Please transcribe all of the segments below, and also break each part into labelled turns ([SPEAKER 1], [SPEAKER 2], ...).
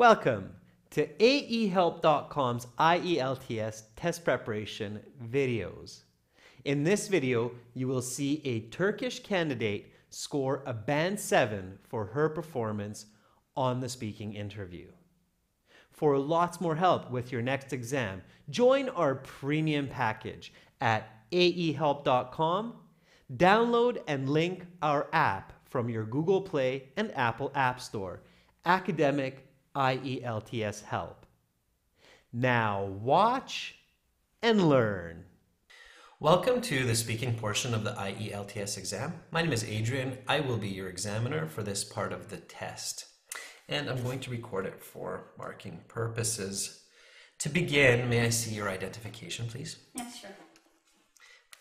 [SPEAKER 1] Welcome to aehelp.com's IELTS test preparation videos. In this video, you will see a Turkish candidate score a band 7 for her performance on the speaking interview. For lots more help with your next exam, join our premium package at aehelp.com. Download and link our app from your Google Play and Apple App Store, Academic IELTS Help. Now watch and learn.
[SPEAKER 2] Welcome to the speaking portion of the IELTS exam. My name is Adrian. I will be your examiner for this part of the test. And I'm going to record it for marking purposes. To begin, may I see your identification, please?
[SPEAKER 3] Yes, sure.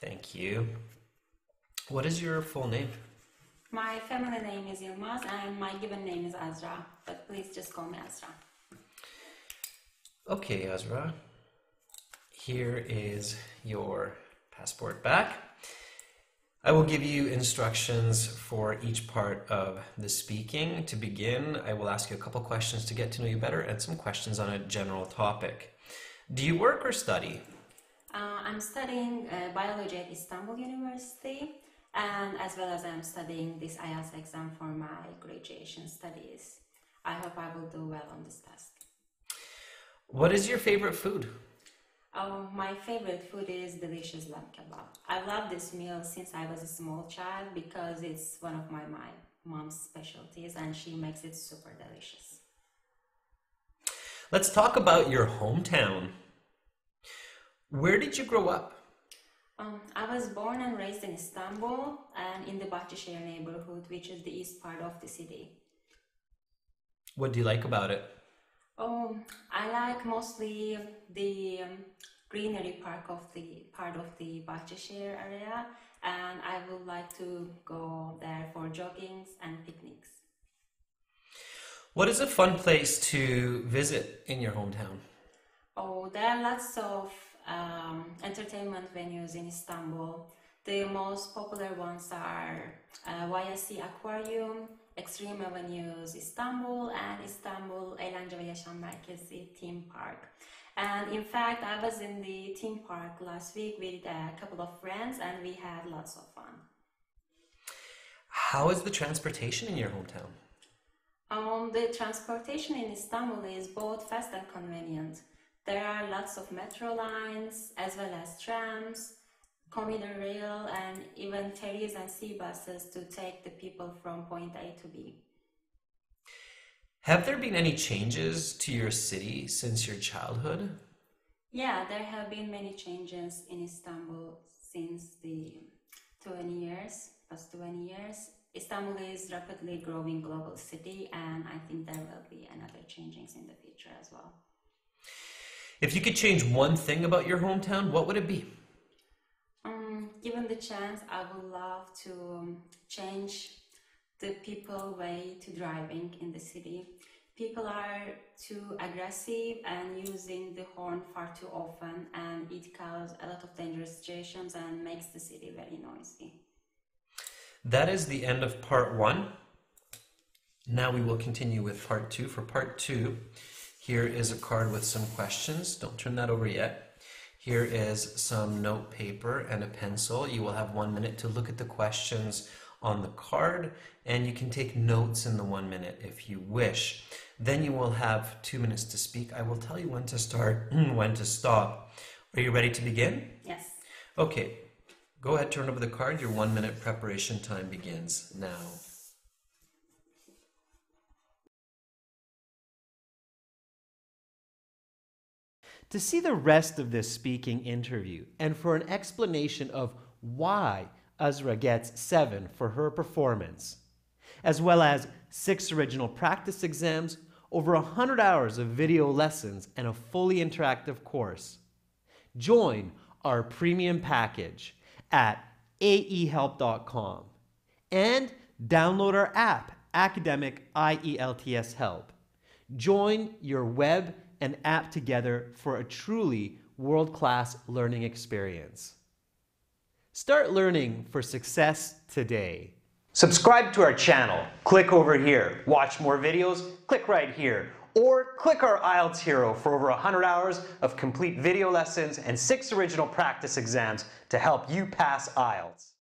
[SPEAKER 2] Thank you. What is your full name?
[SPEAKER 3] My family name is Yılmaz and my given name is Azra, but please just call me Azra.
[SPEAKER 2] Okay, Azra. Here is your passport back. I will give you instructions for each part of the speaking. To begin, I will ask you a couple questions to get to know you better and some questions on a general topic. Do you work or study?
[SPEAKER 3] I'm studying biology at Istanbul University, and as well as I'm studying this IELTS exam for my graduation studies. I hope I will do well on this test.
[SPEAKER 2] What is your favorite food?
[SPEAKER 3] Oh, my favorite food is delicious lamb kebab. I love this meal since I was a small child because it's one of my mom's specialties and she makes it super delicious.
[SPEAKER 2] Let's talk about your hometown. Where did you grow up?
[SPEAKER 3] I was born and raised in Istanbul and in the Bahçeşehir neighborhood, which is the east part of the city.
[SPEAKER 2] What do you like about it?
[SPEAKER 3] I like mostly the greenery part of the Bahçeşehir area, and I would like to go there for joggings and picnics.
[SPEAKER 2] What is a fun place to visit in your hometown?
[SPEAKER 3] Oh, there are lots of entertainment venues in Istanbul. The most popular ones are YSC Aquarium, Extreme Avenues Istanbul, and Istanbul Eğlence ve Yaşam Merkezi Theme Park. And in fact, I was in the theme park last week with a couple of friends and we had lots of fun.
[SPEAKER 2] How is the transportation in your hometown?
[SPEAKER 3] The transportation in Istanbul is both fast and convenient. There are lots of metro lines, as well as trams, commuter rail, and even ferries and sea buses to take the people from point A to B.
[SPEAKER 2] Have there been any changes to your city since your childhood?
[SPEAKER 3] Yeah, there have been many changes in Istanbul since the past 20 years. Istanbul is rapidly growing global city, and I think there will be another changes in the future as well.
[SPEAKER 2] If you could change one thing about your hometown, what would it be?
[SPEAKER 3] Given the chance, I would love to change the people way to driving in the city. People are too aggressive and using the horn far too often, and it causes a lot of dangerous situations and makes the city very noisy.
[SPEAKER 2] That is the end of part 1. Now we will continue with part 2. For part 2, here is a card with some questions. Don't turn that over yet. Here is some note paper and a pencil. You will have 1 minute to look at the questions on the card, and you can take notes in the 1 minute if you wish. Then you will have 2 minutes to speak. I will tell you when to start, when to stop. Are you ready to begin?
[SPEAKER 3] Yes.
[SPEAKER 2] Okay, go ahead, turn over the card. Your 1 minute preparation time begins now.
[SPEAKER 1] To see the rest of this speaking interview and for an explanation of why Azra gets 7 for her performance, as well as 6 original practice exams, over 100 hours of video lessons, and a fully interactive course, join our premium package at aehelp.com and download our app, Academic IELTS Help. Join your web and app together for a truly world-class learning experience. Start learning for success today. Subscribe to our channel. Click over here. Watch more videos. Click right here. Or click our IELTS Hero for over 100 hours of complete video lessons and 6 original practice exams to help you pass IELTS.